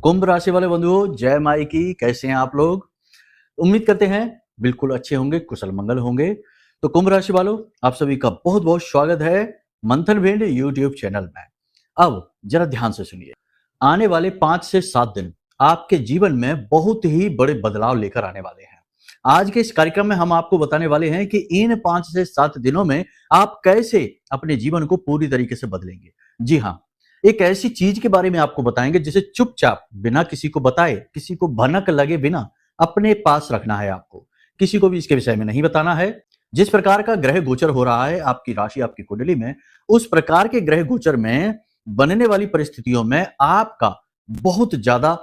कुंभ राशि वाले बंधुओं, जय माई की। कैसे हैं आप लोग? उम्मीद करते हैं बिल्कुल अच्छे होंगे, कुशल मंगल होंगे। तो कुंभ राशि वालों, आप सभी का बहुत बहुत स्वागत है मंथन भिंड यूट्यूब चैनल में। अब जरा ध्यान से सुनिए। आने वाले 5 से 7 दिन आपके जीवन में बहुत ही बड़े बदलाव लेकर आने वाले हैं। आज के इस कार्यक्रम में हम आपको बताने वाले हैं कि इन 5 से 7 दिनों में आप कैसे अपने जीवन को पूरी तरीके से बदलेंगे। जी हाँ, एक ऐसी चीज के बारे में आपको बताएंगे जिसे चुपचाप बिना किसी को बताए, किसी को भनक लगे बिना अपने पास रखना है आपको। किसी को भी इसके विषय में नहीं बताना है। जिस प्रकार का ग्रह गोचर हो रहा है आपकी राशि, आपकी कुंडली में, उस प्रकार के ग्रह गोचर में बनने वाली परिस्थितियों में आपका बहुत ज्यादा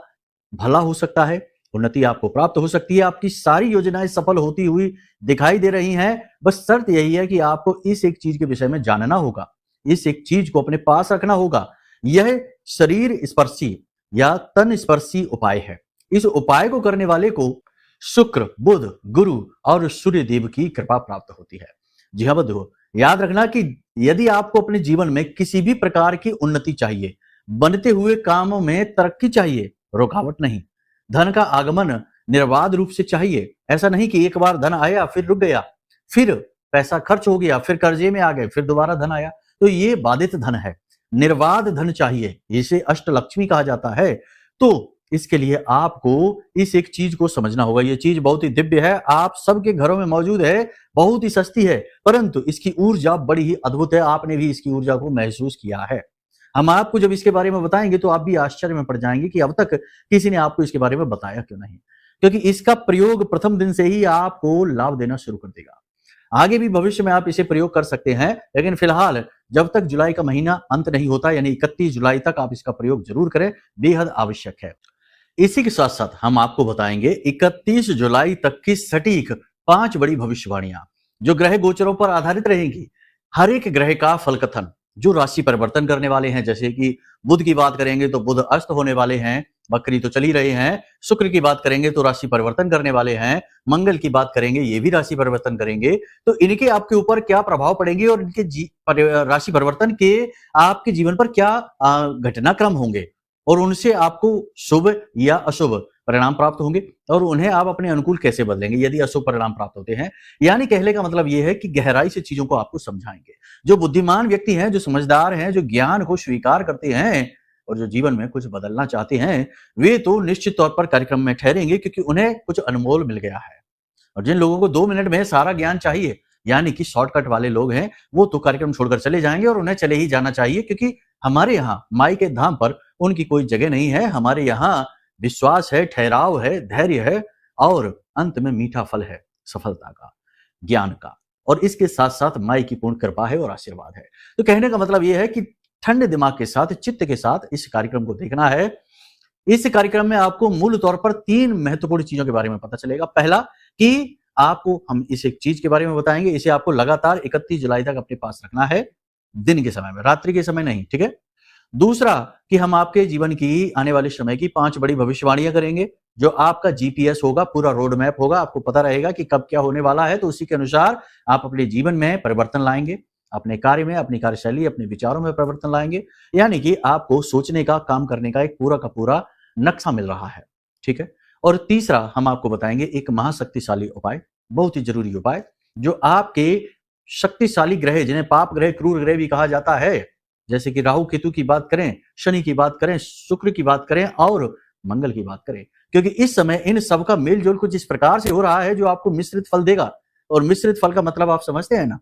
भला हो सकता है, उन्नति आपको प्राप्त हो सकती है, आपकी सारी योजनाएं सफल होती हुई दिखाई दे रही हैं। बस शर्त यही है कि आपको इस एक चीज के विषय में जानना होगा, इस एक चीज को अपने पास रखना होगा। यह शरीर स्पर्शी या तन स्पर्शी उपाय है। इस उपाय को करने वाले को शुक्र, बुध, गुरु और सूर्य देव की कृपा प्राप्त होती है। जी हाँ बंधुओं, याद रखना कि यदि आपको अपने जीवन में किसी भी प्रकार की उन्नति चाहिए, बनते हुए कामों में तरक्की चाहिए, रुकावट नहीं, धन का आगमन निर्बाध रूप से चाहिए। ऐसा नहीं कि एक बार धन आया फिर रुक गया, फिर पैसा खर्च हो गया, फिर कर्जे में आ गए, फिर दोबारा धन आया, तो ये बाधित धन है। निर्बाध धन चाहिए, इसे अष्टलक्ष्मी कहा जाता है। तो इसके लिए आपको इस एक चीज को समझना होगा। ये चीज बहुत ही दिव्य है, आप सबके घरों में मौजूद है, बहुत ही सस्ती है, परंतु इसकी ऊर्जा बड़ी ही अद्भुत है। आपने भी इसकी ऊर्जा को महसूस किया है। हम आपको जब इसके बारे में बताएंगे तो आप भी आश्चर्य में पड़ जाएंगे कि अब तक किसी ने आपको इसके बारे में बताया क्यों नहीं, क्योंकि इसका प्रयोग प्रथम दिन से ही आपको लाभ देना शुरू कर देगा। आगे भी भविष्य में आप इसे प्रयोग कर सकते हैं, लेकिन फिलहाल जब तक जुलाई का महीना अंत नहीं होता, यानी 31 जुलाई तक आप इसका प्रयोग जरूर करें, बेहद आवश्यक है। इसी के साथ साथ हम आपको बताएंगे 31 जुलाई तक की सटीक 5 बड़ी भविष्यवाणियां जो ग्रह गोचरों पर आधारित रहेंगी। हर एक ग्रह का फल कथन जो राशि परिवर्तन करने वाले हैं, जैसे कि बुध की बात करेंगे तो बुध अस्त होने वाले हैं, बकरी तो चली रहे हैं। शुक्र की बात करेंगे तो राशि परिवर्तन करने वाले हैं। मंगल की बात करेंगे, ये भी राशि परिवर्तन करेंगे। तो इनके आपके ऊपर क्या प्रभाव पड़ेंगे और इनके राशि परिवर्तन के आपके जीवन पर क्या घटनाक्रम होंगे और उनसे आपको शुभ या अशुभ परिणाम प्राप्त होंगे और उन्हें आप अपने अनुकूल कैसे बदलेंगे यदि अशुभ परिणाम प्राप्त होते हैं। यानी कहने का मतलब यह है कि गहराई से चीजों को आपको समझाएंगे। जो बुद्धिमान व्यक्ति हैं, जो समझदार हैं, जो ज्ञान को स्वीकार करते हैं और जो जीवन में कुछ बदलना चाहते हैं, वे तो निश्चित तौर पर कार्यक्रम में ठहरेंगे, क्योंकि उन्हें कुछ अनमोल मिल गया है। और जिन लोगों को 2 मिनट में सारा ज्ञान चाहिए, यानी कि शॉर्टकट वाले लोग हैं, वो तो कार्यक्रम छोड़कर चले जाएंगे और उन्हें चले ही जाना चाहिए, क्योंकि हमारे यहाँ माई के धाम पर उनकी कोई जगह नहीं है। हमारे यहाँ विश्वास है, ठहराव है, धैर्य है और अंत में मीठा फल है, सफलता का, ज्ञान का, और इसके साथ साथ माई की पूर्ण कृपा है और आशीर्वाद है। तो कहने का मतलब यह है कि ठंडे दिमाग के साथ, चित्त के साथ इस कार्यक्रम को देखना है। इस कार्यक्रम में आपको मूल तौर पर 3 महत्वपूर्ण चीजों के बारे में पता चलेगा। पहला कि आपको हम इस एक चीज के बारे में बताएंगे, इसे आपको लगातार 31 जुलाई तक अपने पास रखना है, दिन के समय में, रात्रि के समय नहीं, ठीक है। दूसरा कि हम आपके जीवन की आने वाले समय की 5 बड़ी भविष्यवाणियां करेंगे, जो आपका जीपीएस होगा, पूरा रोड मैप होगा, आपको पता रहेगा कि कब क्या होने वाला है। तो उसी के अनुसार आप अपने जीवन में परिवर्तन लाएंगे, अपने कार्य में, अपनी कार्यशैली, अपने विचारों में परिवर्तन लाएंगे। यानी कि आपको सोचने का, काम करने का एक पूरा का पूरा नक्शा मिल रहा है, ठीक है। और तीसरा हम आपको बताएंगे एक महाशक्तिशाली उपाय, बहुत ही जरूरी उपाय, जो आपके शक्तिशाली ग्रह, जिन्हें पाप ग्रह, क्रूर ग्रह भी कहा जाता है, जैसे कि राहु केतु की बात करें, शनि की बात करें, शुक्र की बात करें और मंगल की बात करें, क्योंकि इस समय इन सबका मेलजोल कुछ इस प्रकार से हो रहा है जो आपको मिश्रित फल देगा। और मिश्रित फल का मतलब आप समझते हैं ना,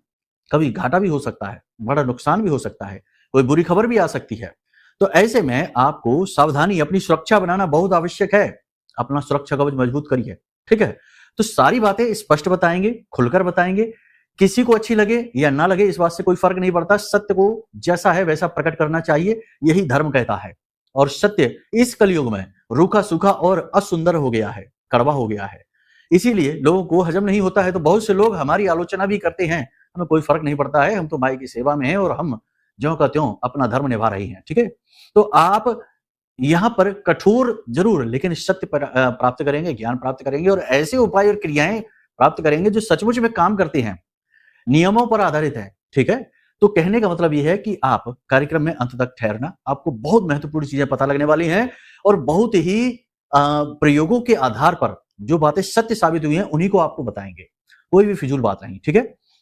कभी घाटा भी हो सकता है, बड़ा नुकसान भी हो सकता है, कोई बुरी खबर भी आ सकती है। तो ऐसे में आपको सावधानी, अपनी सुरक्षा बनाना बहुत आवश्यक है। अपना सुरक्षा कवच मजबूत करिए, ठीक है। तो सारी बातें स्पष्ट बताएंगे, खुलकर बताएंगे। किसी को अच्छी लगे या ना लगे, इस बात से कोई फर्क नहीं पड़ता। सत्य को जैसा है वैसा प्रकट करना चाहिए, यही धर्म कहता है। और सत्य इस कलयुग में रूखा सूखा और असुंदर हो गया है, कड़वा हो गया है, इसीलिए लोगों को हजम नहीं होता है। तो बहुत से लोग हमारी आलोचना भी करते हैं, हमें कोई फर्क नहीं पड़ता है, हम तो माई की सेवा में हैं और हम ज्यों का त्यों अपना धर्म निभा रही हैं, ठीक है। तो आप यहां पर कठोर जरूर, लेकिन सत्य प्राप्त करेंगे, ज्ञान प्राप्त करेंगे और ऐसे उपाय और क्रियाएं प्राप्त करेंगे जो सचमुच में काम करते हैं, नियमों पर आधारित है, ठीक है। तो कहने का मतलब यह है कि आप कार्यक्रम में अंत तक ठहरना, आपको बहुत महत्वपूर्ण चीजें पता लगने वाली हैं और बहुत ही प्रयोगों के आधार पर जो बातें सत्य साबित हुई हैं उन्हीं को आपको बताएंगे, कोई भी फिजूल बात नहीं। ठीक है,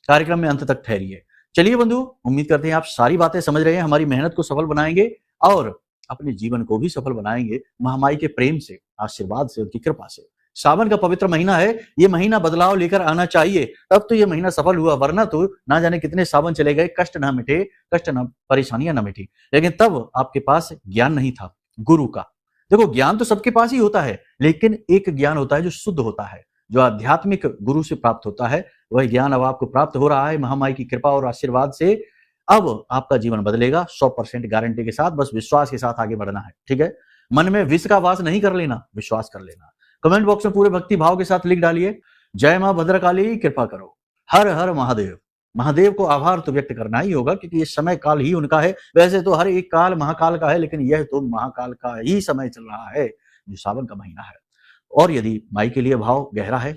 कार्यक्रम में अंत तक ठहरिए। चलिए बंधु, उम्मीद करते हैं आप सारी बातें समझ रहे हैं, हमारी मेहनत को सफल बनाएंगे और अपने जीवन को भी सफल बनाएंगे महामाई के प्रेम से, आशीर्वाद से, उनकी कृपा से। सावन का पवित्र महीना है, ये महीना बदलाव लेकर आना चाहिए, तब तो ये महीना सफल हुआ, वरना तो ना जाने कितने सावन चले गए, कष्ट ना मिटे, कष्ट ना, परेशानियां ना मिटी, लेकिन तब आपके पास ज्ञान नहीं था गुरु का। देखो, ज्ञान तो सबके पास ही होता है, लेकिन एक ज्ञान होता है जो शुद्ध होता है, जो आध्यात्मिक गुरु से प्राप्त होता है। वह ज्ञान अब आपको प्राप्त हो रहा है महामाई की कृपा और आशीर्वाद से। अब आपका जीवन बदलेगा 100% गारंटी के साथ, बस विश्वास के साथ आगे बढ़ना है। ठीक है, मन में विष का वास नहीं कर लेना, विश्वास कर लेना। कमेंट बॉक्स में पूरे भक्ति भाव के साथ लिख डालिए, जय मां भद्रकाली कृपा करो, हर हर महादेव। महादेव को आभार तो व्यक्त करना ही होगा, क्योंकि ये समय काल ही उनका है। वैसे तो हर एक काल महाकाल का है, लेकिन यह तो महाकाल का ही समय चल रहा है जो सावन का महीना है। और यदि माई के लिए भाव गहरा है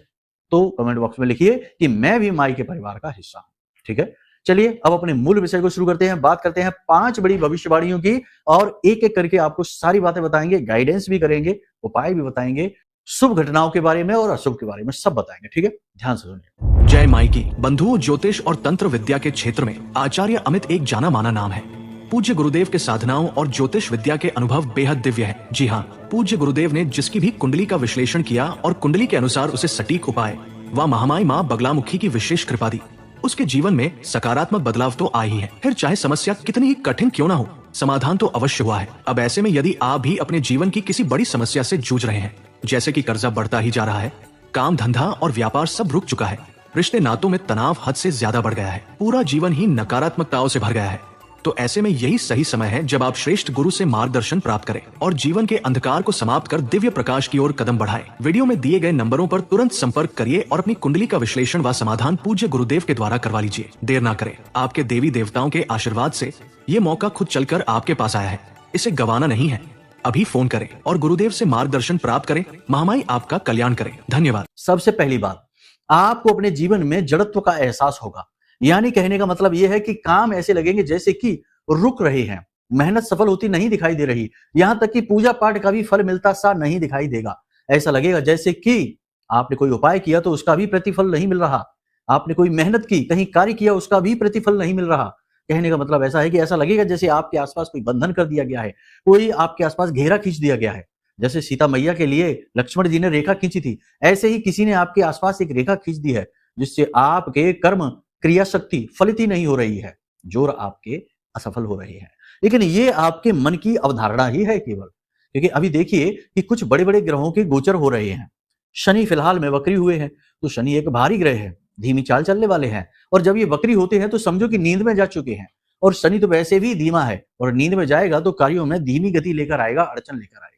तो कमेंट बॉक्स में लिखिए कि मैं भी माई के परिवार का हिस्सा हूं। ठीक है, चलिए अब अपने मूल विषय को शुरू करते हैं। बात करते हैं 5 बड़ी भविष्यवाणियों की, और एक एक करके आपको सारी बातें बताएंगे, गाइडेंस भी करेंगे, उपाय भी बताएंगे, शुभ घटनाओं के बारे में और अशुभ के बारे में सब बताएंगे। ठीक है, ध्यान से सुनिए। जय माई की। बंधुओं, ज्योतिष और तंत्र विद्या के क्षेत्र में आचार्य अमित एक जाना माना नाम है। पूज्य गुरुदेव के साधनाओं और ज्योतिष विद्या के अनुभव बेहद दिव्य है। जी हाँ, पूज्य गुरुदेव ने जिसकी भी कुंडली का विश्लेषण किया और कुंडली के अनुसार उसे सटीक उपाय व महामाई माँ बगलामुखी की विशेष कृपा दी, उसके जीवन में सकारात्मक बदलाव तो आए ही है। फिर चाहे समस्या कितनी ही कठिन क्यों ना हो, समाधान तो अवश्य हुआ है। अब ऐसे में यदि आप भी अपने जीवन की किसी बड़ी समस्या से जूझ रहे हैं, जैसे कि कर्जा बढ़ता ही जा रहा है, काम धंधा और व्यापार सब रुक चुका है, रिश्ते नातों में तनाव हद से ज्यादा बढ़ गया है, पूरा जीवन ही नकारात्मकताओं से भर गया है, तो ऐसे में यही सही समय है जब आप श्रेष्ठ गुरु से मार्गदर्शन प्राप्त करें और जीवन के अंधकार को समाप्त कर दिव्य प्रकाश की ओर कदम बढ़ाएं। वीडियो में दिए गए नंबरों पर तुरंत संपर्क करिए और अपनी कुंडली का विश्लेषण व समाधान पूज्य गुरुदेव के द्वारा करवा लीजिए। देर ना करें, आपके देवी देवताओं के आशीर्वाद से ये मौका खुद चलकर आपके पास आया है, इसे गंवाना नहीं है। अभी फोन करें और गुरुदेव से मार्गदर्शन प्राप्त करें। महामाई आपका कल्याण करें। धन्यवाद। सबसे पहली बात, आपको अपने जीवन में जड़त्व का एहसास होगा, यानी कहने का मतलब यह है कि काम ऐसे लगेंगे जैसे कि रुक रहे हैं, मेहनत सफल होती नहीं दिखाई दे रही, यहां तक कि पूजा पाठ का भी फल मिलता सा नहीं दिखाई देगा। ऐसा लगेगा जैसे कि आपने कोई उपाय किया तो उसका भी प्रतिफल नहीं मिल रहा, आपने कोई मेहनत की, कहीं कार्य किया, उसका भी प्रतिफल नहीं मिल रहा। कहने का मतलब ऐसा है कि ऐसा लगेगा जैसे आपके आसपास कोई बंधन कर दिया गया है, कोई आपके आसपास घेरा खींच दिया गया है। जैसे सीता मैया के लिए लक्ष्मण जी ने रेखा खींची थी, ऐसे ही किसी ने आपके आसपास एक रेखा खींच दी है, जिससे आपके कर्म क्रिया शक्ति फलित ही नहीं हो रही है, जोर आपके असफल हो रहे हैं। लेकिन ये आपके मन की अवधारणा ही है केवल, क्योंकि अभी देखिए कि कुछ बड़े बड़े ग्रहों के गोचर हो रहे हैं। शनि फिलहाल में वक्री हुए हैं, तो शनि एक भारी ग्रह है, धीमी चाल चलने वाले हैं, और जब ये वक्री होते हैं तो समझो कि नींद में जा चुके हैं। और शनि तो वैसे भी धीमा है, और नींद में जाएगा तो कार्यों में धीमी गति लेकर आएगा, अड़चन लेकर आएगा।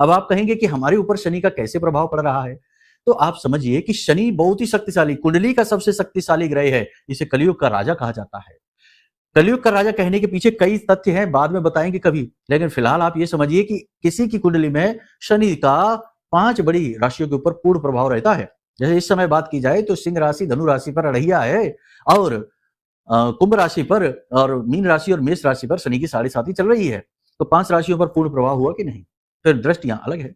अब आप कहेंगे कि हमारे ऊपर शनि का कैसे प्रभाव पड़ रहा है, तो आप समझिए कि शनि बहुत ही शक्तिशाली, कुंडली का सबसे शक्तिशाली ग्रह है, इसे कलयुग का राजा कहा जाता है। कलयुग का राजा कहने के पीछे कई तथ्य हैं, बाद में बताएंगे कभी, लेकिन फिलहाल आप ये समझिए कि किसी की कुंडली में शनि का 5 बड़ी राशियों के ऊपर पूर्ण प्रभाव रहता है। जैसे इस समय बात की जाए तो सिंह राशि, धनु राशि पर अड़हिया है, और कुंभ राशि पर और मीन राशि और मेष राशि पर शनि की 7.5 चल रही है। तो 5 राशियों पर पूर्ण प्रभाव हुआ कि नहीं, फिर दृष्टियां अलग है।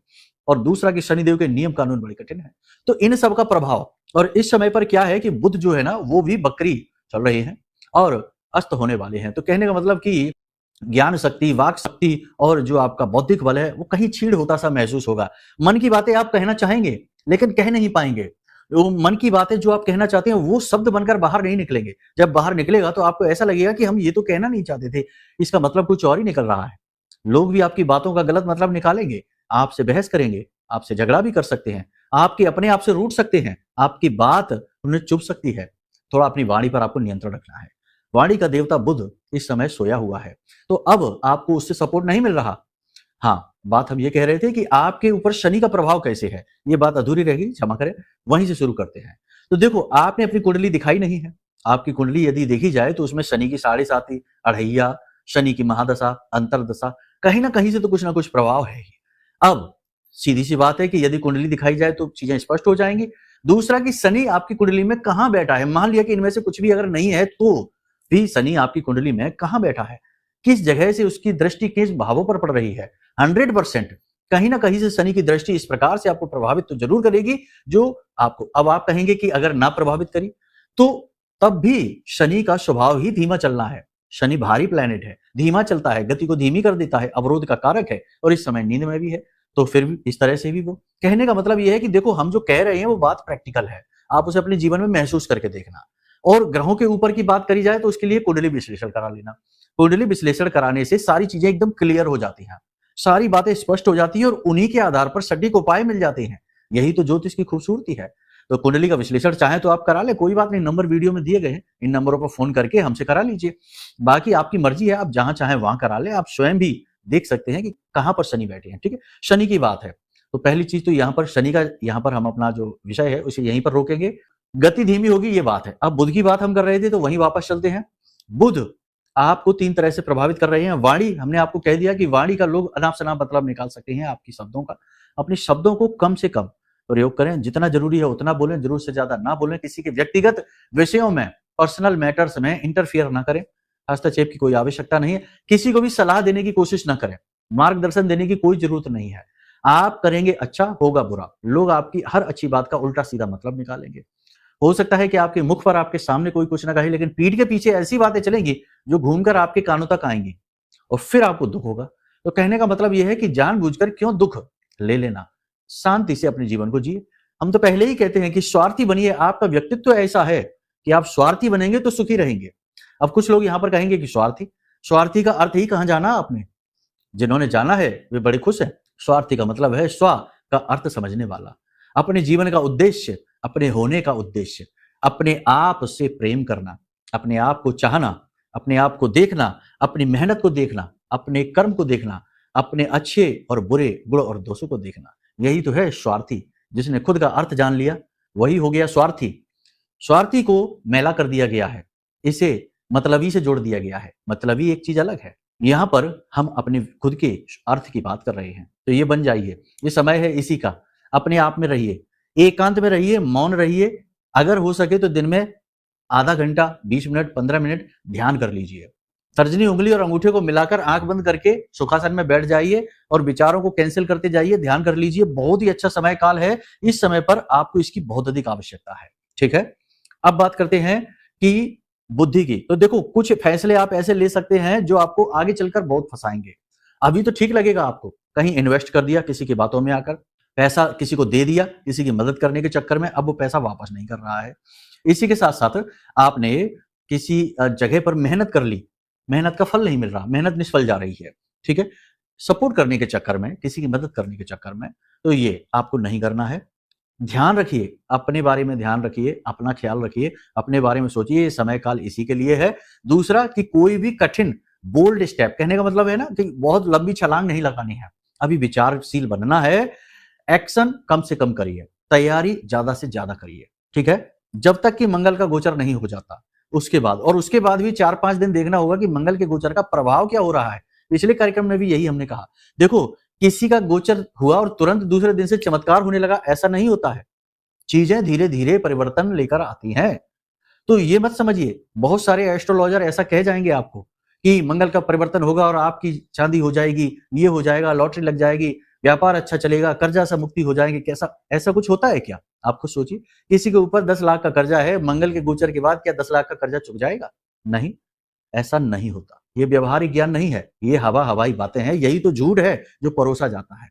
और दूसरा कि शनिदेव के नियम कानून बड़े कठिन है। तो इन सब का प्रभाव, और इस समय पर क्या है कि बुध जो है ना वो भी बकरी चल रहे हैं और अस्त होने वाले हैं। तो कहने का मतलब कि ज्ञान शक्ति, वाक शक्ति और जो आपका बौद्धिक बल है वो कहीं छीड़ होता सा महसूस होगा। मन की बातें आप कहना चाहेंगे लेकिन कह नहीं पाएंगे। वो मन की बातें जो आप कहना चाहते हैं वो शब्द बनकर बाहर नहीं निकलेंगे। जब बाहर निकलेगा तो आपको ऐसा लगेगा कि हम ये तो कहना नहीं चाहते थे, इसका मतलब कुछ और ही निकल रहा है। लोग भी आपकी बातों का गलत मतलब निकालेंगे, आपसे बहस करेंगे, आपसे झगड़ा भी कर सकते हैं, आपके अपने आप से रूठ सकते हैं, आपकी बात उन्हें चुभ सकती है। थोड़ा अपनी वाणी पर आपको नियंत्रण रखना है। वाणी का देवता बुध इस समय सोया हुआ है, तो अब आपको उससे सपोर्ट नहीं मिल रहा। हाँ, बात हम ये कह रहे थे कि आपके ऊपर शनि का प्रभाव कैसे है, ये बात अधूरी रहेगी, क्षमा करें, वहीं से शुरू करते हैं। तो देखो, आपने अपनी कुंडली दिखाई नहीं है। आपकी कुंडली यदि देखी जाए तो उसमें शनि की 7.5, अढ़ैया, शनि की महादशा, अंतरदशा, कहीं ना कहीं से तो कुछ ना कुछ प्रभाव है ही। अब सीधी सी बात है कि यदि कुंडली दिखाई जाए तो चीजें स्पष्ट हो जाएंगी। दूसरा कि शनि आपकी कुंडली में कहां बैठा है, मान लिया कि इनमें से कुछ भी अगर नहीं है तो भी शनि आपकी कुंडली में कहां बैठा है, किस जगह से उसकी दृष्टि किस भावों पर पड़ रही है। 100% कहीं ना कहीं से शनि की दृष्टि इस प्रकार से आपको प्रभावित तो जरूर करेगी, जो आपको, अब आप कहेंगे कि अगर ना प्रभावित करी तो तब भी शनि का स्वभाव ही धीमा चलना है। शनि भारी प्लेनेट है, धीमा चलता है, गति को धीमी कर देता है, अवरोध का कारक है और इस समय नींद में भी है। तो फिर भी इस तरह से भी वो कहने का मतलब यह है कि देखो, हम जो कह रहे हैं वो बात प्रैक्टिकल है, आप उसे अपने जीवन में महसूस करके देखना। और ग्रहों के ऊपर की बात करी जाए तो उसके लिए कुंडली विश्लेषण करा लेना। कुंडली विश्लेषण कराने से सारी चीजें एकदम क्लियर हो जाती हैं, सारी बातें स्पष्ट हो जाती है और उन्हीं के आधार पर सटीक उपाय मिल जाते हैं। यही तो ज्योतिष की खूबसूरती है। तो कुंडली का विश्लेषण चाहे तो आप करा ले, कोई बात नहीं, नंबर वीडियो में दिए गए हैं, इन नंबरों पर फोन करके हमसे करा लीजिए। बाकी आपकी मर्जी है, आप जहां चाहे वहां करा ले, आप स्वयं भी देख सकते हैं कि कहां पर शनि बैठे हैं। ठीक है, शनि की बात है तो पहली चीज तो यहाँ पर शनि का, यहाँ पर हम अपना जो विषय है उसे यहीं पर रोकेंगे। गति धीमी होगी, ये बात है। अब बुध की बात हम कर रहे थे तो वहीं वापस चलते हैं। बुध आपको 3 तरह से प्रभावित कर रहे हैं। वाणी, हमने आपको कह दिया कि वाणी का लोग अनाप शनाप मतलब निकाल सकते हैं आपकी शब्दों का। अपने शब्दों को कम से कम प्रयोग करें, जितना जरूरी है उतना बोलें, जरूर से ज्यादा ना बोलें। किसी के व्यक्तिगत विषयों में, पर्सनल मैटर्स में इंटरफियर ना करें, हस्तक्षेप की कोई आवश्यकता नहीं है। किसी को भी सलाह देने की कोशिश ना करें, मार्गदर्शन देने की कोई जरूरत नहीं है। आप करेंगे अच्छा, होगा बुरा। लोग आपकी हर अच्छी बात का उल्टा सीधा मतलब निकालेंगे। हो सकता है कि आपके मुख पर, आपके सामने कोई कुछ ना कहे, लेकिन पीठ के पीछे ऐसी बातें चलेंगी जो घूमकर आपके कानों तक आएंगी और फिर आपको दुख होगा। तो कहने का मतलब यह है कि जानबूझकर क्यों दुख ले लेना, शांति से अपने जीवन को जिए। हम तो पहले ही कहते हैं कि स्वार्थी बनिए। आपका व्यक्तित्व ऐसा है कि आप स्वार्थी बनेंगे तो सुखी रहेंगे। अब कुछ लोग यहां पर कहेंगे कि स्वार्थी का अर्थ ही कहां जाना आपने? जिन्होंने जाना है वे बड़े खुश हैं। स्वार्थी का मतलब है स्व का अर्थ समझने वाला, अपने जीवन का उद्देश्य, अपने होने का उद्देश्य, अपने आप से प्रेम करना, अपने आप को चाहना, अपने आप को देखना, अपनी मेहनत को देखना, अपने कर्म को देखना, अपने अच्छे और बुरे गुण और दोषों को देखना। यही तो है स्वार्थी। जिसने खुद का अर्थ जान लिया वही हो गया स्वार्थी। स्वार्थी को मैला कर दिया गया है, इसे मतलबी से जोड़ दिया गया है। मतलबी एक चीज अलग है। यहां पर हम अपने खुद के अर्थ की बात कर रहे हैं, तो ये बन जाइए। ये समय है इसी का। अपने आप में रहिए, एकांत में रहिए, मौन रहिए। अगर हो सके तो दिन में आधा घंटा, 20 मिनट, 15 मिनट ध्यान कर लीजिए। तर्जनी उंगली और अंगूठे को मिलाकर आंख बंद करके सुखासन में बैठ जाइए और विचारों को कैंसिल करते जाइए, ध्यान कर लीजिए। बहुत ही अच्छा समय काल है। इस समय पर आपको इसकी बहुत अधिक आवश्यकता है। ठीक है, अब बात करते हैं कि बुद्धि की। तो देखो, कुछ फैसले आप ऐसे ले सकते हैं जो आपको आगे चलकर बहुत फंसाएंगे। अभी तो ठीक लगेगा आपको, कहीं इन्वेस्ट कर दिया किसी की बातों में आकर, पैसा किसी को दे दिया किसी की मदद करने के चक्कर में, अब वो पैसा वापस नहीं कर रहा है। इसी के साथ साथ आपने किसी जगह पर मेहनत कर ली, मेहनत का फल नहीं मिल रहा, मेहनत निष्फल जा रही है। ठीक है, सपोर्ट करने के चक्कर में, किसी की मदद करने के चक्कर में, तो ये आपको नहीं करना है। ध्यान रखिए, अपने बारे में ध्यान रखिए, अपना ख्याल रखिए, अपने बारे में सोचिए। ये समय काल इसी के लिए है। दूसरा कि कोई भी कठिन बोल्ड स्टेप, कहने का मतलब है ना कि बहुत लंबी छलांग नहीं लगानी है, अभी विचारशील बनना है। एक्शन कम से कम करिए, तैयारी ज्यादा से ज्यादा करिए। ठीक है, जब तक कि मंगल का गोचर नहीं हो जाता, उसके बाद भी 4-5 दिन देखना होगा कि मंगल के गोचर का प्रभाव क्या हो रहा है। पिछले कार्यक्रम में भी यही हमने कहा। देखो, किसी का गोचर हुआ और तुरंत दूसरे दिन से चमत्कार होने लगा, ऐसा नहीं होता है। चीजें धीरे धीरे परिवर्तन लेकर आती हैं। तो ये मत समझिए, बहुत सारे एस्ट्रोलॉजर ऐसा कह जाएंगे आपको कि मंगल का परिवर्तन होगा और आपकी चांदी हो जाएगी, ये हो जाएगा, लॉटरी लग जाएगी, व्यापार अच्छा चलेगा, कर्जा से मुक्ति हो जाएगी। कैसा, ऐसा कुछ होता है क्या? आप खुद सोचिए, किसी के ऊपर 10 लाख का कर्जा है, मंगल के गोचर के बाद क्या 10 लाख का कर्जा चुक जाएगा? नहीं, ऐसा नहीं होता। ये व्यवहारिक ज्ञान नहीं है, ये हवाई बातें हैं। यही तो झूठ है जो परोसा जाता है।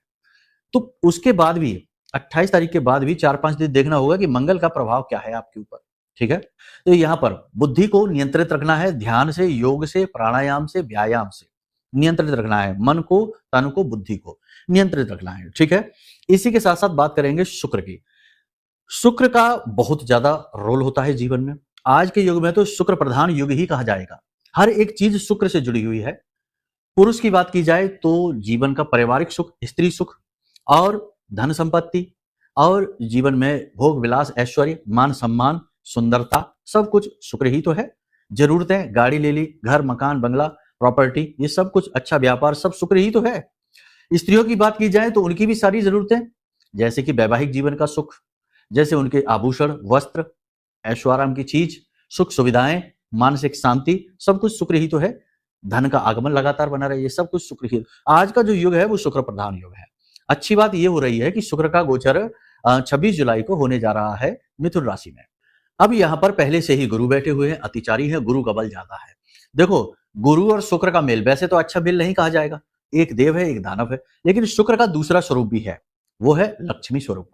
तो उसके बाद भी 28 तारीख के बाद भी 4-5 दिन देखना होगा कि मंगल का प्रभाव क्या है आपके ऊपर। ठीक है, तो यहां पर बुद्धि को नियंत्रित रखना है, ध्यान से, योग से, प्राणायाम से, व्यायाम से नियंत्रित रखना है। मन को, तन को, बुद्धि को नियंत्रित रखना है। ठीक है, इसी के साथ साथ बात करेंगे शुक्र की। शुक्र का बहुत ज्यादा रोल होता है जीवन में। आज के युग में तो शुक्र प्रधान युग ही कहा जाएगा। हर एक चीज शुक्र से जुड़ी हुई है। पुरुष की बात की जाए तो जीवन का पारिवारिक सुख, स्त्री सुख और धन संपत्ति और जीवन में भोग विलास, ऐश्वर्य, मान सम्मान, सुंदरता, सब कुछ शुक्र ही तो है। जरूरतें, गाड़ी ले ली, घर, मकान, बंगला, प्रॉपर्टी, ये सब कुछ, अच्छा व्यापार, सब शुक्र ही तो है। स्त्रियों की बात की जाए तो उनकी भी सारी जरूरतें, जैसे कि वैवाहिक जीवन का सुख, जैसे उनके आभूषण, वस्त्र, ऐश्वर्य की चीज, सुख सुविधाएं, मानसिक शांति, सब कुछ शुक्र ही तो है। धन का आगमन लगातार बना रहे, ये सब कुछ शुक्र ही। आज का जो युग है वो शुक्र प्रधान युग है। अच्छी बात ये हो रही है कि शुक्र का गोचर 26 जुलाई को होने जा रहा है मिथुन राशि में। अब यहाँ पर पहले से ही गुरु बैठे हुए हैं, अतिचारी है, गुरु का बल ज्यादा है। देखो, गुरु और शुक्र का मेल वैसे तो अच्छा मेल नहीं कहा जाएगा, एक देव है एक दानव है, लेकिन शुक्र का दूसरा स्वरूप भी है, वो है लक्ष्मी स्वरूप,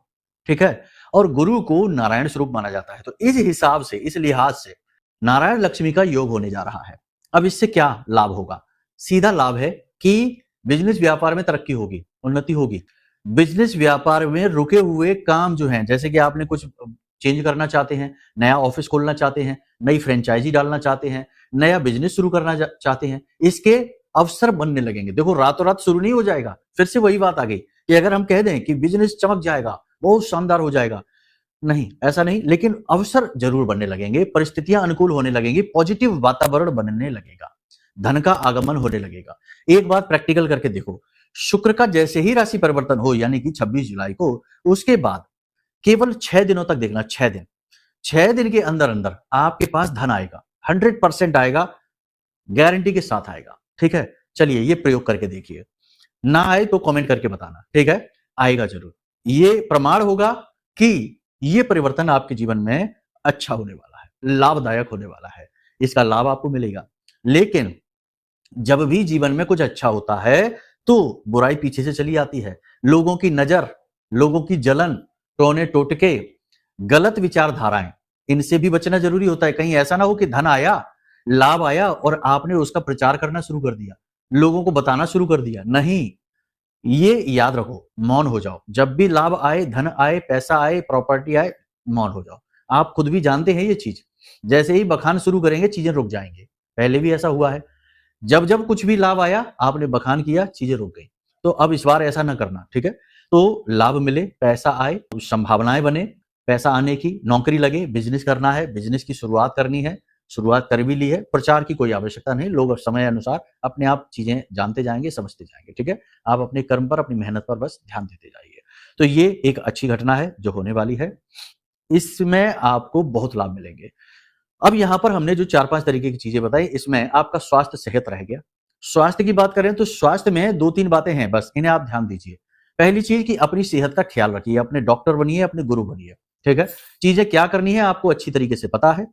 ठीक है। और गुरु को नारायण स्वरूप माना जाता है, तो इस हिसाब से, इस लिहाज से नारायण लक्ष्मी का योग होने जा रहा है। अब इससे क्या लाभ होगा? सीधा लाभ है कि बिजनेस व्यापार में तरक्की होगी, उन्नति होगी। बिजनेस व्यापार में रुके हुए काम जो हैं, जैसे कि आपने कुछ चेंज करना चाहते हैं, नया ऑफिस खोलना चाहते हैं, नई फ्रेंचाइजी डालना चाहते हैं, नया बिजनेस शुरू करना चाहते हैं, इसके अवसर बनने लगेंगे। देखो, रातों रात शुरू नहीं हो जाएगा। फिर से वही बात आ गई कि अगर हम कह दें कि बिजनेस चमक जाएगा, बहुत शानदार हो जाएगा, नहीं, ऐसा नहीं, लेकिन अवसर जरूर बनने लगेंगे, परिस्थितियां अनुकूल होने लगेंगी, पॉजिटिव वातावरण बनने लगेगा, धन का आगमन होने लगेगा। एक बात प्रैक्टिकल करके देखो, शुक्र का जैसे ही राशि परिवर्तन हो, यानी कि 26 जुलाई को, उसके बाद केवल 6 दिनों तक देखना, 6 दिन, 6 दिन के अंदर अंदर आपके पास धन आएगा, 100% आएगा, गारंटी के साथ आएगा, ठीक है। चलिए ये प्रयोग करके देखिए, ना आए तो कमेंट करके बताना, ठीक है, आएगा जरूर। ये प्रमाण होगा कि ये परिवर्तन आपके जीवन में अच्छा होने वाला है, लाभदायक होने वाला है, इसका लाभ आपको मिलेगा। लेकिन जब भी जीवन में कुछ अच्छा होता है तो बुराई पीछे से चली आती है, लोगों की नजर, लोगों की जलन, टोने टोटके, गलत विचारधाराएं, इनसे भी बचना जरूरी होता है। कहीं ऐसा ना हो कि धन आया, लाभ आया और आपने उसका प्रचार करना शुरू कर दिया, लोगों को बताना शुरू कर दिया। नहीं, ये याद रखो, मौन हो जाओ। जब भी लाभ आए, धन आए, पैसा आए, प्रॉपर्टी आए, मौन हो जाओ। आप खुद भी जानते हैं ये चीज, जैसे ही बखान शुरू करेंगे चीजें रुक जाएंगे। पहले भी ऐसा हुआ है, जब जब कुछ भी लाभ आया आपने बखान किया, चीजें रुक गई। तो अब इस बार ऐसा ना करना, ठीक है। तो लाभ मिले, पैसा आए, संभावनाएं बने, पैसा आने की, नौकरी लगे, बिजनेस करना है, बिजनेस की शुरुआत करनी है, शुरुआत कर भी ली है, प्रचार की कोई आवश्यकता नहीं, लोग समय अनुसार अपने आप चीजें जानते जाएंगे, समझते जाएंगे, ठीक है। आप अपने कर्म पर, अपनी मेहनत पर बस ध्यान देते जाइए। तो ये एक अच्छी घटना है जो होने वाली है, इसमें आपको बहुत लाभ मिलेंगे। अब यहां पर हमने जो 4-5 तरीके की चीजें बताई, इसमें आपका स्वास्थ्य सेहत रह गया। स्वास्थ्य की बात करें तो स्वास्थ्य में 2-3 बातें हैं, बस इन्हें आप ध्यान दीजिए। पहली चीज कि अपनी सेहत का ख्याल रखिए, अपने डॉक्टर बनिए, अपने गुरु बनिए, ठीक है। चीजें क्या करनी है आपको अच्छी तरीके से पता है,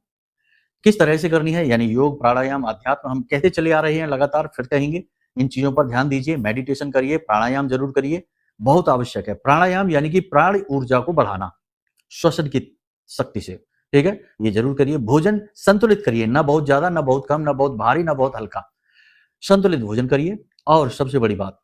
किस तरह से करनी है, यानी योग, प्राणायाम, अध्यात्म हम कहते चले आ रहे हैं लगातार, फिर कहेंगे। इन चीजों पर ध्यान दीजिए, मेडिटेशन करिए, प्राणायाम जरूर करिए, बहुत आवश्यक है। प्राणायाम यानी कि प्राण ऊर्जा को बढ़ाना श्वसन की शक्ति से, ठीक है, ये जरूर करिए। भोजन संतुलित करिए, ना बहुत ज्यादा, ना बहुत कम, ना बहुत भारी, ना बहुत हल्का, संतुलित भोजन करिए। और सबसे बड़ी बात,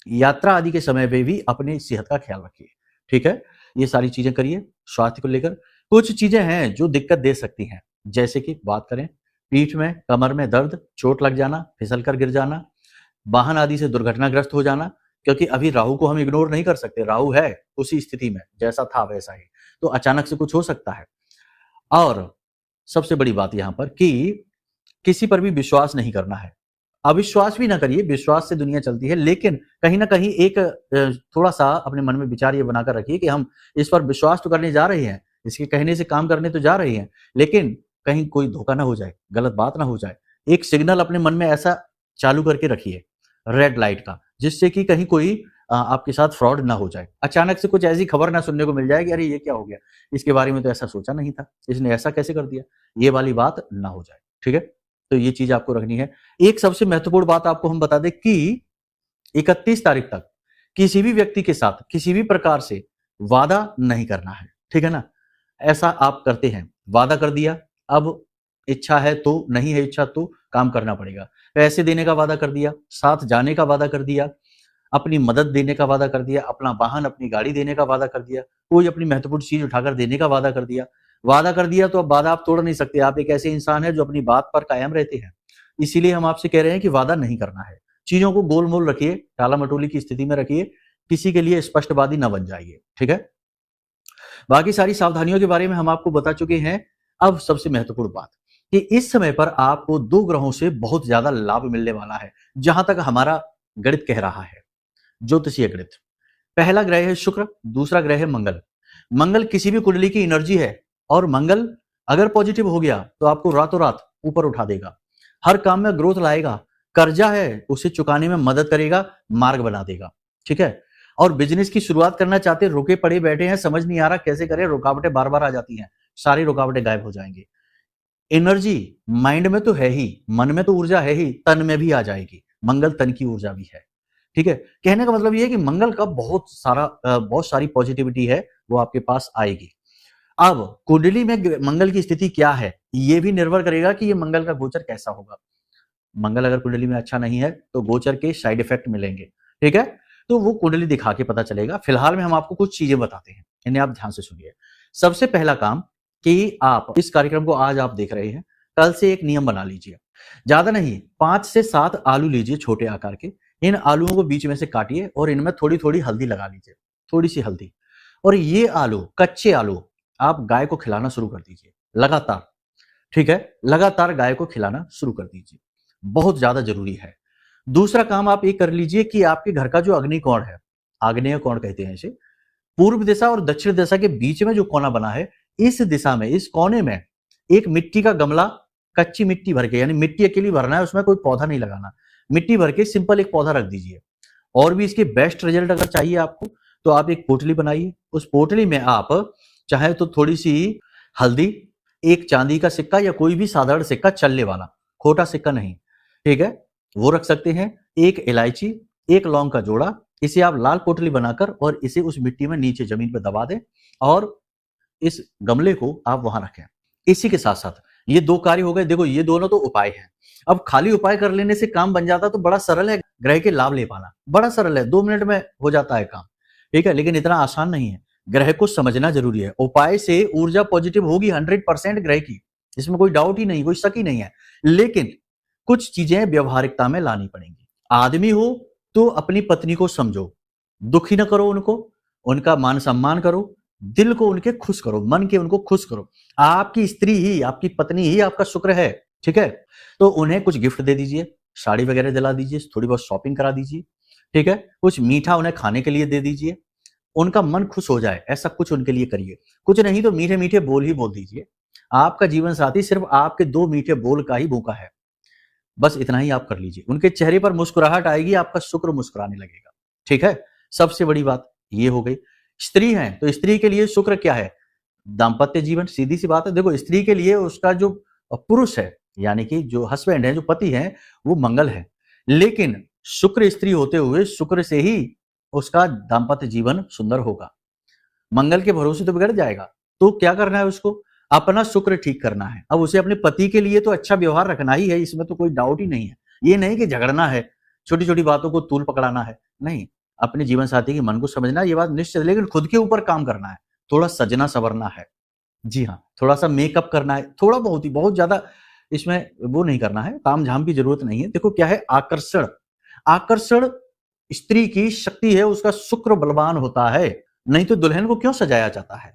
यात्रा आदि के समय पे भी अपनी सेहत का ख्याल रखिए, ठीक है। ये सारी चीजें करिए। स्वास्थ्य को लेकर कुछ चीजें हैं जो दिक्कत दे सकती हैं, जैसे कि बात करें पीठ में, कमर में दर्द, चोट लग जाना, फिसल कर गिर जाना, वाहन आदि से दुर्घटनाग्रस्त हो जाना, क्योंकि अभी राहु को हम इग्नोर नहीं कर सकते, राहु है उसी स्थिति में जैसा था वैसा ही, तो अचानक से कुछ हो सकता है। और सबसे बड़ी बात यहां पर कि किसी पर भी विश्वास नहीं करना है, अविश्वास भी ना करिए, विश्वास से दुनिया चलती है, लेकिन कहीं ना कहीं एक थोड़ा सा अपने मन में विचार ये बनाकर रखिए कि हम इस पर विश्वास तो करने जा रहे हैं, इसके कहने से काम करने तो जा रहे हैं, लेकिन कहीं कोई धोखा ना हो जाए, गलत बात ना हो जाए। एक सिग्नल अपने मन में ऐसा चालू करके रखिए, रेड लाइट का, जिससे कि कहीं कोई आपके साथ फ्रॉड ना हो जाए, अचानक से कुछ ऐसी खबर ना सुनने को मिल जाए कि अरे ये क्या हो गया, इसके बारे में तो ऐसा सोचा नहीं था, इसने ऐसा कैसे कर दिया, ये वाली बात ना हो जाए, ठीक है। तो ये चीज आपको रखनी है। एक सबसे महत्वपूर्ण बात आपको हम बता दें कि 31 तारीख तक किसी भी व्यक्ति के साथ किसी भी प्रकार से वादा नहीं करना है, ठीक है ना। ऐसा आप करते हैं, वादा कर दिया, अब इच्छा है तो, नहीं है इच्छा तो काम करना पड़ेगा। पैसे देने का वादा कर दिया, साथ जाने का वादा कर दिया, अपनी मदद देने का वादा कर दिया, अपना वाहन, अपनी गाड़ी देने का वादा कर दिया, कोई अपनी महत्वपूर्ण चीज उठाकर देने का वादा कर दिया। वादा कर दिया तो अब वादा आप तोड़ नहीं सकते, आप एक ऐसे इंसान है जो अपनी बात पर कायम रहते हैं। इसीलिए हम आपसे कह रहे हैं कि वादा नहीं करना है, चीजों को गोल मोल रखिए, टाला मटोली की स्थिति में रखिए, किसी के लिए स्पष्टवादी न बन जाइए, ठीक है। बाकी सारी सावधानियों के बारे में हम आपको बता चुके हैं। अब सबसे महत्वपूर्ण बात कि इस समय पर आपको 2 ग्रहों से बहुत ज्यादा लाभ मिलने वाला है, जहां तक हमारा गणित कह रहा है, ज्योतिषीय गणित। पहला ग्रह है शुक्र, दूसरा ग्रह है मंगल। मंगल किसी भी कुंडली की एनर्जी है, और मंगल अगर पॉजिटिव हो गया तो आपको रातों रात ऊपर उठा देगा, हर काम में ग्रोथ लाएगा, कर्जा है उसे चुकाने में मदद करेगा, मार्ग बना देगा, ठीक है। और बिजनेस की शुरुआत करना चाहते हैं, रुके पड़े बैठे हैं, समझ नहीं आ रहा कैसे करें, रुकावटें बार बार आ जाती हैं, सारी रुकावटें गायब हो जाएंगी। एनर्जी माइंड में तो है ही, मन में तो ऊर्जा है ही, तन में भी आ जाएगी। मंगल तन की ऊर्जा भी है। ठीक है, कहने का मतलब ये है कि मंगल का बहुत सारी पॉजिटिविटी है, वो आपके पास आएगी। अब कुंडली में मंगल की स्थिति क्या है, ये भी निर्भर करेगा कि ये मंगल का गोचर कैसा होगा। मंगल अगर कुंडली में अच्छा नहीं है तो गोचर के साइड इफेक्ट मिलेंगे। ठीक है, तो वो कुंडली दिखा के पता चलेगा। फिलहाल में हम आपको कुछ चीजें बताते हैं, इन्हें आप ध्यान से सुनिए। सबसे पहला काम कि आप इस कार्यक्रम को आज आप देख रहे हैं, कल से एक नियम बना लीजिए। ज्यादा नहीं, 5 से 7 आलू लीजिए छोटे आकार के। इन आलूओं को बीच में से काटिए और इनमें थोड़ी थोड़ी हल्दी लगा लीजिए, थोड़ी सी हल्दी। और ये आलू, कच्चे आलू, आप गाय को खिलाना शुरू कर दीजिए लगातार। ठीक है, लगातार गाय को खिलाना शुरू कर दीजिए, बहुत ज्यादा जरूरी है। दूसरा काम आप ये कर लीजिए कि आपके घर का जो अग्निकोण है, आग्नेय कोण कहते हैं इसे, पूर्व दिशा और दक्षिण दिशा के बीच में जो कोना बना है, इस दिशा में, इस कोने में एक मिट्टी का गमला, कच्ची मिट्टी भर के, यानी मिट्टी अकेली भरना है, उसमें कोई पौधा नहीं लगाना, मिट्टी भर के सिंपल एक पौधा रख दीजिए। और भी इसके बेस्ट रिजल्ट अगर चाहिए आपको तो आप एक पोटली बनाइए। उस पोटली में आप चाहे तो थोड़ी सी हल्दी, एक चांदी का सिक्का या कोई भी साधारण सिक्का, चलने वाला, खोटा सिक्का नहीं, ठीक है, वो रख सकते हैं। एक इलायची, एक लौंग का जोड़ा, इसे आप लाल पोटली बनाकर और इसे उस मिट्टी में नीचे जमीन पर दबा दें और इस गमले को आप वहां रखें। इसी के साथ साथ ये 2 कार्य हो गए। देखो, ये दोनों तो उपाय हैं। अब खाली उपाय कर लेने से काम बन जाता तो बड़ा सरल है, ग्रह के लाभ ले पाना बड़ा सरल है, 2 मिनट में हो जाता है काम। ठीक है, लेकिन इतना आसान नहीं है, ग्रह को समझना जरूरी है। उपाय से ऊर्जा पॉजिटिव होगी 100% ग्रह की, इसमें कोई डाउट ही नहीं, कोई शक ही नहीं है। लेकिन कुछ चीजें व्यवहारिकता में लानी पड़ेंगी। आदमी हो तो अपनी पत्नी को समझो, दुखी न करो उनको, उनका मान सम्मान करो, दिल को उनके खुश करो, मन के उनको खुश करो। आपकी स्त्री ही, आपकी पत्नी ही आपका शुक्र है। ठीक है, तो उन्हें कुछ गिफ्ट दे दीजिए, साड़ी वगैरह दिला दीजिए, थोड़ी बहुत शॉपिंग करा दीजिए। ठीक है, कुछ मीठा उन्हें खाने के लिए दे दीजिए, उनका मन खुश हो जाए, ऐसा कुछ उनके लिए करिए। कुछ नहीं तो मीठे मीठे बोल ही बोल दीजिए। आपका जीवन साथी सिर्फ आपके 2 मीठे बोल का ही भूखा है, बस इतना ही आप कर लीजिए। उनके चेहरे पर मुस्कुराहट आएगी, आपका शुक्र मुस्कुराने लगेगा। ठीक है, सबसे बड़ी बात ये हो गई। स्त्री है तो स्त्री के लिए शुक्र क्या है, दाम्पत्य जीवन, सीधी सी बात है। देखो, स्त्री के लिए उसका जो पुरुष है, यानी कि जो हस्बैंड है, जो पति है, वो मंगल है। लेकिन शुक्र स्त्री होते हुए शुक्र से ही उसका दाम्पत्य जीवन सुंदर होगा। मंगल के भरोसे तो बिगड़ जाएगा। तो क्या करना है उसको, अपना शुक्र ठीक करना है। अब उसे अपने पति के लिए तो अच्छा व्यवहार रखना ही है, इसमें तो कोई डाउट ही नहीं है। ये नहीं कि झगड़ना है, छोटी छोटी बातों को तूल पकड़ाना है, नहीं। अपने जीवन साथी के मन को समझना, ये बात निश्चित, लेकिन खुद के ऊपर काम करना है, थोड़ा सजना संवरना है। जी हाँ, थोड़ा सा मेकअप करना है, थोड़ा बहुत ही, बहुत ज्यादा इसमें वो नहीं करना है, ताम झाम की जरूरत नहीं है। देखो क्या है, आकर्षण, आकर्षण स्त्री की शक्ति है, उसका शुक्र बलवान होता है। नहीं तो दुल्हन को क्यों सजाया जाता है,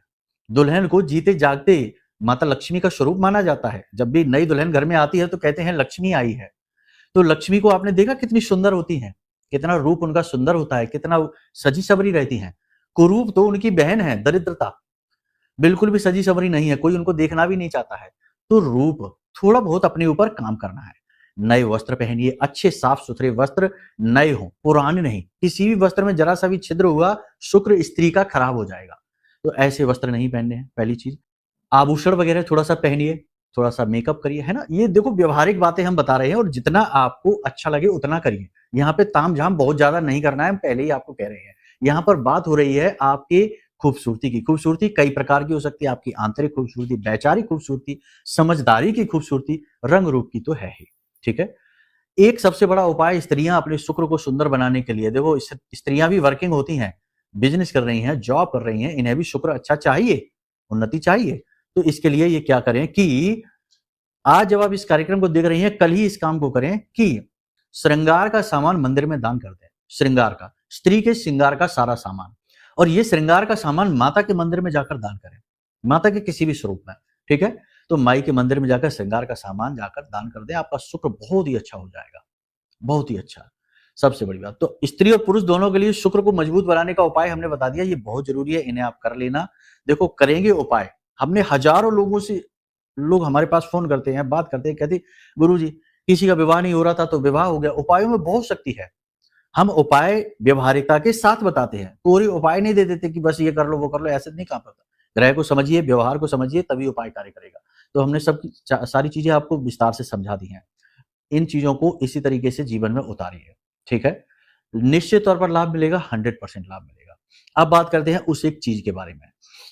दुल्हन को जीते जागते माता लक्ष्मी का स्वरूप माना जाता है। जब भी नई दुल्हन घर में आती है तो कहते हैं लक्ष्मी आई है। तो लक्ष्मी को आपने देखा कितनी सुंदर होती हैं, कितना रूप उनका सुंदर होता है, कितना सजी सवरी रहती हैं। कुरूप तो उनकी बहन है, दरिद्रता, बिल्कुल भी सजी सवरी नहीं है, कोई उनको देखना भी नहीं चाहता है। तो रूप, थोड़ा बहुत अपने ऊपर काम करना है। नए वस्त्र पहनिए, अच्छे साफ सुथरे वस्त्र नए हों, पुराने नहीं। किसी भी वस्त्र में जरा सा भी छिद्र हुआ, शुक्र स्त्री का खराब हो जाएगा। तो ऐसे वस्त्र नहीं पहनने हैं, पहली चीज। आभूषण वगैरह थोड़ा सा पहनिए, थोड़ा सा मेकअप करिए, है ना। ये देखो व्यवहारिक बातें हम बता रहे हैं और जितना आपको अच्छा लगे उतना करिए। यहाँ पे ताम झाम बहुत ज्यादा नहीं करना है, हम पहले ही आपको कह रहे हैं। यहाँ पर बात हो रही है आपके खूबसूरती की। खूबसूरती कई प्रकार की हो सकती है, आपकी आंतरिक खूबसूरती, वैचारिक खूबसूरती, समझदारी की खूबसूरती, रंग रूप की तो है ही। ठीक है, एक सबसे बड़ा उपाय स्त्रियां अपने शुक्र को सुंदर बनाने के लिए, देखो स्त्रियां भी वर्किंग होती हैं, बिजनेस कर रही हैं, जॉब कर रही हैं, इन्हें भी शुक्र अच्छा चाहिए, उन्नति चाहिए। तो इसके लिए ये क्या करें कि आज जब आप इस कार्यक्रम को देख रही हैं, कल ही इस काम को करें कि श्रृंगार का सामान मंदिर में दान कर दें। श्रृंगार का, स्त्री के श्रृंगार का सारा सामान, और ये श्रृंगार का सामान माता के मंदिर में जाकर दान करें, माता के किसी भी स्वरूप में। ठीक है, तो माई के मंदिर में जाकर श्रृंगार का सामान जाकर दान कर दें, आपका शुक्र बहुत ही अच्छा हो जाएगा, बहुत ही अच्छा। सबसे बड़ी बात, तो स्त्री और पुरुष दोनों के लिए शुक्र को मजबूत बनाने का उपाय हमने बता दिया, ये बहुत जरूरी है, इन्हें आप कर लेना। देखो करेंगे उपाय, हमने हजारों लोगों से, लोग हमारे पास फोन करते हैं, बात करते हैं, कहते गुरुजी किसी का विवाह नहीं हो रहा था तो विवाह हो गया। उपायों में बहुत शक्ति है, हम उपाय व्यवहारिकता के साथ बताते हैं, पूरी उपाय नहीं दे देते कि बस ये कर लो वो कर लो, ऐसे नहीं काम होता। ग्रह को समझिए, व्यवहार को समझिए, तभी उपाय कार्य करेगा। तो हमने सब सारी चीजें आपको विस्तार से समझा दी हैं। इन चीजों को इसी तरीके से जीवन में उतारिए, ठीक है। निश्चित तौर पर लाभ मिलेगा, 100% लाभ मिलेगा। अब बात करते हैं उस एक चीज के बारे में।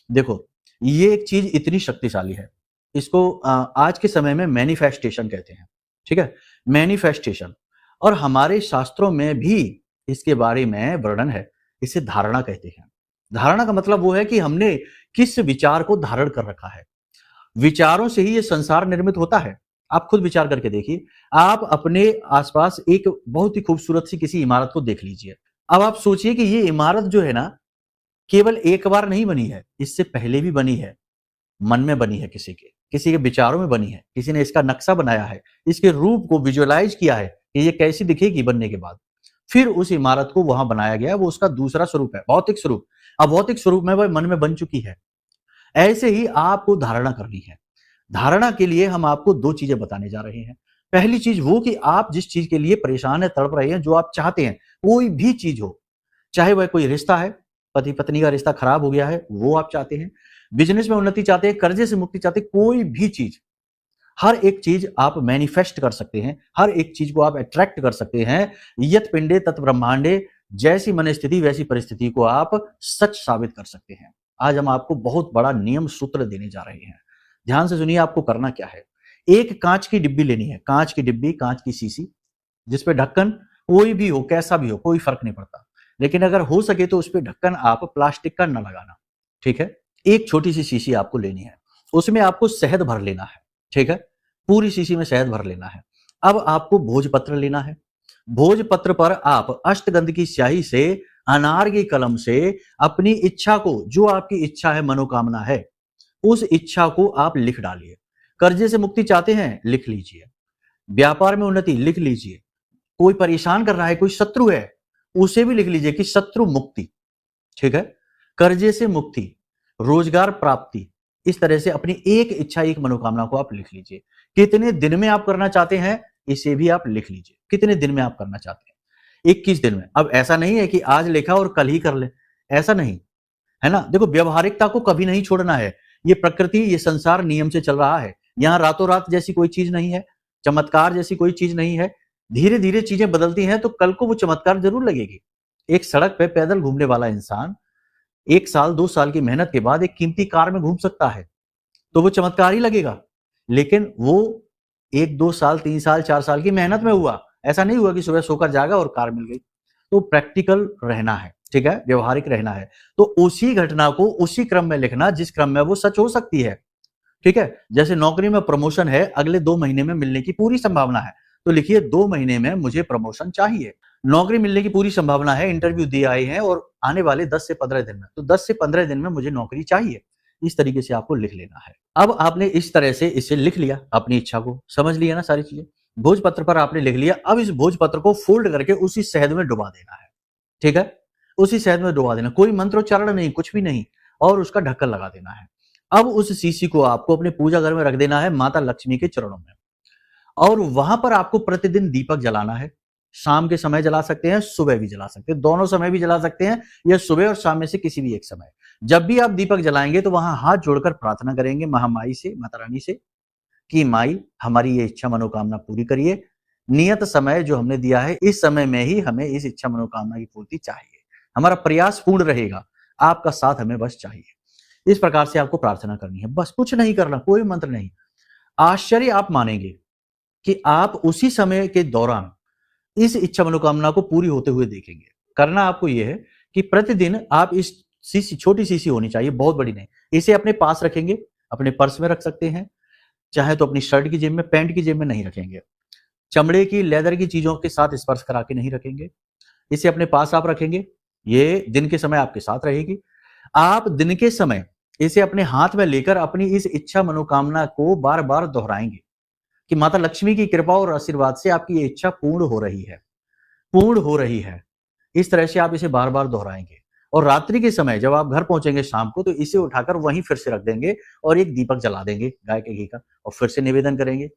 देखो, ये एक चीज इतनी शक्तिशाली है, इसको आज के समय में मैनिफेस्टेशन कहते हैं, ठीक है। मैनिफेस्टेशन, और हमारे शास्त्रों में भी इसके बारे में वर्णन है। इसे धारणा कहते हैं। धारणा का मतलब वो है कि हमने किस विचार को धारण कर रखा है। विचारों से ही ये संसार निर्मित होता है। आप खुद विचार करके देखिए। आप अपने आसपास एक बहुत ही खूबसूरत सी किसी इमारत को देख लीजिए। अब आप सोचिए कि ये इमारत जो है ना, केवल एक बार नहीं बनी है, इससे पहले भी बनी है। मन में बनी है, किसी के विचारों में बनी है, किसी ने इसका नक्शा बनाया है, इसके रूप को विजुअलाइज किया है कि ये कैसी दिखेगी बनने के बाद। फिर उस इमारत को वहां बनाया गया, वो उसका दूसरा स्वरूप है, भौतिक स्वरूप। अब भौतिक स्वरूप में वह मन में बन चुकी है। ऐसे ही आपको धारणा करनी है। धारणा के लिए हम आपको दो चीजें बताने जा रहे हैं। पहली चीज वो कि आप जिस चीज के लिए परेशान है, तड़प रहे हैं, जो आप चाहते हैं, कोई भी चीज हो, चाहे वह कोई रिश्ता है, पति पत्नी का रिश्ता खराब हो गया है, वो आप चाहते हैं, बिजनेस में उन्नति चाहते हैं, कर्जे से मुक्ति चाहते हैं, कोई भी चीज, हर एक चीज आप मैनिफेस्ट कर सकते हैं, हर एक चीज को आप अट्रैक्ट कर सकते हैं। यत पिंडे तत् ब्रह्मांडे, जैसी मन स्थिति वैसी परिस्थिति को आप सच साबित कर सकते हैं। आज हम आपको बहुत बड़ा नियम सूत्र देने जा रहे हैं। ध्यान से सुनिए, आपको करना क्या है। एक कांच की डिब्बी लेनी है, कांच की डिब्बी, कांच की शीशी, जिसपे ढक्कन कोई भी हो, कैसा भी हो, कोई फर्क नहीं पड़ता, लेकिन अगर हो सके तो उस पे ढक्कन आप प्लास्टिक का न लगाना, ठीक है। एक छोटी सी शीशी आपको लेनी है, उसमें आपको शहद भर लेना है, ठीक है। पूरी शीशी में शहद भर लेना है। अब आपको भोजपत्र लेना है। भोजपत्र पर आप अष्टगंध की स्याही से, अनार की कलम से अपनी इच्छा को, जो आपकी इच्छा है, मनोकामना है, उस इच्छा को आप लिख डालिए। कर्जे से मुक्ति चाहते हैं, लिख लीजिए। व्यापार में उन्नति, लिख लीजिए। कोई परेशान कर रहा है, कोई शत्रु है, उसे भी लिख लीजिए कि शत्रु मुक्ति, ठीक है। कर्जे से मुक्ति, रोजगार प्राप्ति, इस तरह से अपनी एक इच्छा, एक मनोकामना को आप लिख लीजिए। कितने दिन में आप करना चाहते हैं, इसे भी आप लिख लीजिए। कितने दिन में आप करना चाहते हैं? 21 दिन में। अब ऐसा नहीं है कि आज लिखा और कल ही कर ले, ऐसा नहीं है ना। देखो, व्यवहारिकता को कभी नहीं छोड़ना है। ये प्रकृति, ये संसार नियम से चल रहा है। यहाँ रातों रात जैसी कोई चीज नहीं है, चमत्कार जैसी कोई चीज नहीं है। धीरे धीरे चीजें बदलती हैं तो कल को वो चमत्कार जरूर लगेगी। एक सड़क पे पैदल घूमने वाला इंसान 1 साल 2 साल की मेहनत के बाद एक कीमती कार में घूम सकता है, तो वो चमत्कार ही लगेगा। लेकिन वो 1-2 साल 3 साल 4 साल की मेहनत में हुआ। ऐसा नहीं हुआ कि सुबह सोकर जागा और कार मिल गई। तो प्रैक्टिकल रहना है, ठीक है, व्यवहारिक रहना है। तो उसी घटना को उसी क्रम में लिखना जिस क्रम में वो सच हो सकती है, ठीक है। जैसे नौकरी में प्रमोशन है, अगले 2 महीने में मिलने की पूरी संभावना है, तो लिखिए 2 महीने में मुझे प्रमोशन चाहिए। नौकरी मिलने की पूरी संभावना है, इंटरव्यू दिए आए हैं और आने वाले 10 से 15 दिन में, तो 10 से 15 दिन में मुझे नौकरी चाहिए। इस तरीके से आपको लिख लेना है। अब आपने इस तरह से इसे लिख लिया, अपनी इच्छा को समझ लिया ना, सारी चीजें भोजपत्र पर आपने लिख लिया। अब इस भोजपत्र को फोल्ड करके उसी शहद में डुबा देना है, ठीक है। उसी शहद में डुबा देना, कोई मंत्रोच्चारण नहीं, कुछ भी नहीं, और उसका ढक्कन लगा देना है। अब उस शीशी को आपको अपने पूजा घर में रख देना है, माता लक्ष्मी के चरणों में, और वहां पर आपको प्रतिदिन दीपक जलाना है। शाम के समय जला सकते हैं, सुबह भी जला सकते हैं, दोनों समय भी जला सकते हैं, या सुबह और शाम में से किसी भी एक समय। जब भी आप दीपक जलाएंगे तो वहां हाथ जोड़कर प्रार्थना करेंगे महामाई से, माता रानी से, कि माई हमारी ये इच्छा मनोकामना पूरी करिए। नियत समय जो हमने दिया है, इस समय में ही हमें इस इच्छा मनोकामना की पूर्ति चाहिए। हमारा प्रयास पूर्ण रहेगा, आपका साथ हमें बस चाहिए। इस प्रकार से आपको प्रार्थना करनी है, बस कुछ नहीं करना, कोई मंत्र नहीं। आश्चर्य आप मानेंगे कि आप उसी समय के दौरान इस इच्छा मनोकामना को पूरी होते हुए देखेंगे। करना आपको यह है कि प्रतिदिन आप इस शीशी, छोटी शीशी होनी चाहिए, बहुत बड़ी नहीं, इसे अपने पास रखेंगे, अपने पर्स में रख सकते हैं, चाहे तो अपनी शर्ट की जेब में, पैंट की जेब में नहीं रखेंगे। चमड़े की, लेदर की चीजों के साथ स्पर्श करा के नहीं रखेंगे। इसे अपने पास आप रखेंगे, ये दिन के समय आपके साथ रहेगी। आप दिन के समय इसे अपने हाथ में लेकर अपनी इस इच्छा मनोकामना को बार बार दोहराएंगे कि माता लक्ष्मी की कृपा और आशीर्वाद से आपकी ये इच्छा पूर्ण हो रही है, पूर्ण हो रही है। इस तरह से आप इसे बार बार दोहराएंगे, और रात्रि के समय जब आप घर पहुंचेंगे शाम को, तो इसे उठाकर वहीं फिर से रख देंगे और एक दीपक जला देंगे गाय के घी का, और फिर से निवेदन करेंगे।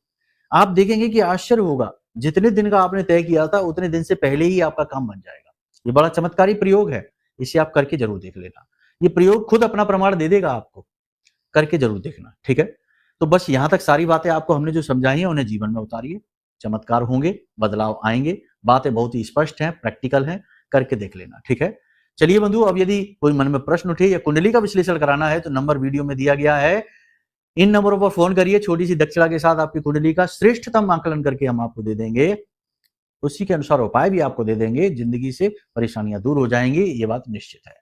आप देखेंगे कि आश्चर्य होगा जितने दिन का आपने तय किया था उतने दिन से पहले ही आपका काम बन जाएगा। ये बड़ा चमत्कारी प्रयोग है, इसे आप करके जरूर देख लेना। ये प्रयोग खुद अपना प्रमाण दे देगा आपको, करके जरूर देखना, ठीक है। तो बस यहां तक सारी बातें आपको हमने जो समझाई हैं उन्हें जीवन में उतारिए, चमत्कार होंगे, बदलाव आएंगे। बातें बहुत ही स्पष्ट हैं, प्रैक्टिकल हैं, करके देख लेना, ठीक है। चलिए बंधु, अब यदि कोई मन में प्रश्न उठे या कुंडली का विश्लेषण कराना है तो नंबर वीडियो में दिया गया है, इन नंबरों पर फोन करिए। छोटी सी दक्षिणा के साथ आपकी कुंडली का श्रेष्ठतम आकलन करके हम आपको दे देंगे, उसी के अनुसार उपाय भी आपको दे देंगे। जिंदगी से परेशानियां दूर हो जाएंगी, ये बात निश्चित है।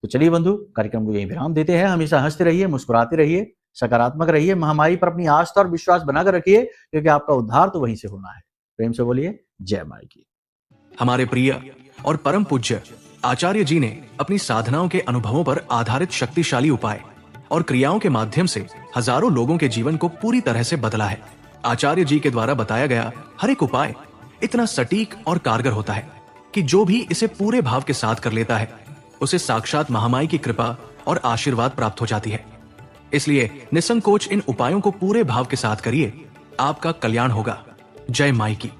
तो चलिए बंधु, कार्यक्रम को यहीं विराम देते हैं। हमेशा हंसते रहिए, मुस्कुराते रहिए, सकारात्मक रहिए, महामारी पर अपनी आस्था और विश्वास बनाकर रखिए, क्योंकि आपका उद्धार तो वहीं से होना है। प्रेम से बोलिए जय माई की। हमारे प्रिय और परम पूज्य आचार्य जी ने अपनी साधनाओं के अनुभवों पर आधारित शक्तिशाली उपाय और क्रियाओं के माध्यम से हजारों लोगों के जीवन को पूरी तरह से बदला है। आचार्य जी के द्वारा बताया गया हर एक उपाय इतना सटीक और कारगर होता है कि जो भी इसे पूरे भाव के साथ कर लेता है उसे साक्षात महामाई की कृपा और आशीर्वाद प्राप्त हो जाती है। इसलिए निसंकोच इन उपायों को पूरे भाव के साथ करिए, आपका कल्याण होगा। जय माई की।